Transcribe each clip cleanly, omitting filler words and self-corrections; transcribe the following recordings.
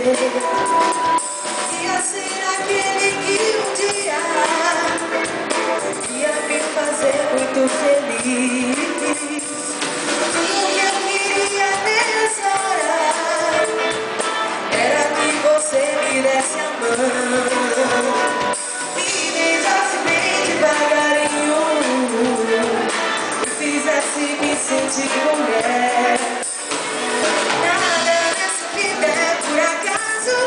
Ia ser aquele que um dia ia me fazer muito feliz. Tudo que eu queria nessa hora era que você me desse a mão, me beijasse bem devagarinho e fizesse me sentir mulher. Nada nessa vida é por acaso,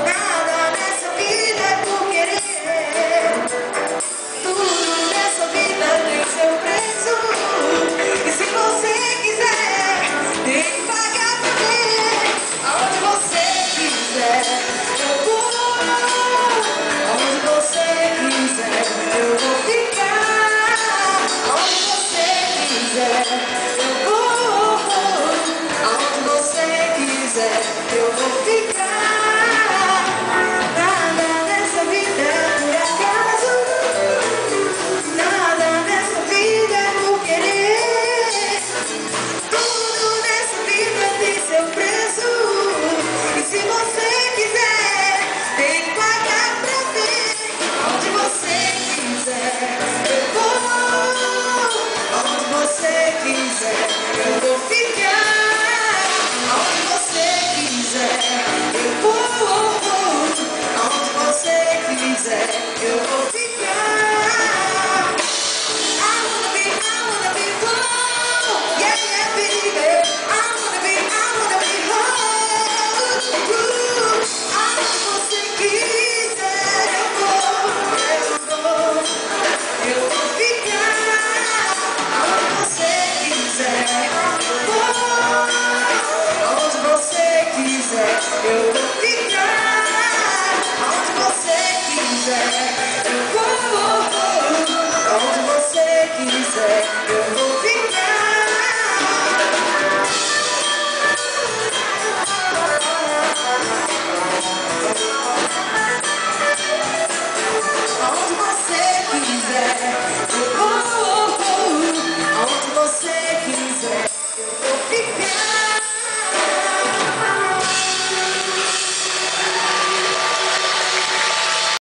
nada nessa vida é por querer. Tudo nessa vida tem seu preço, e se você quiser, tem que pagar pra ver. Aonde você quiser, eu vou. Aonde você quiser, eu vou ficar. Aonde você quiser, eu vou. Aonde você quiser, eu vou ficar. Nada nessa vida é por acaso, nada nessa vida é por querer. Tudo nessa vida tem seu preço, e se você quiser, tem que pagar pra ver. Onde você quiser, eu vou. Onde você quiser, eu vou ficar. Onde você quiser, eu vou. Onde você quiser, eu vou ficar. I wanna be whole. Yeah, yeah, baby. I wanna be whole. Aonde você quiser, eu vou. Eu vou ficar. Aonde você quiser, eu vou. Aonde você quiser, eu vou ficar. Aonde você quiser, eu vou. Onde você quiser, eu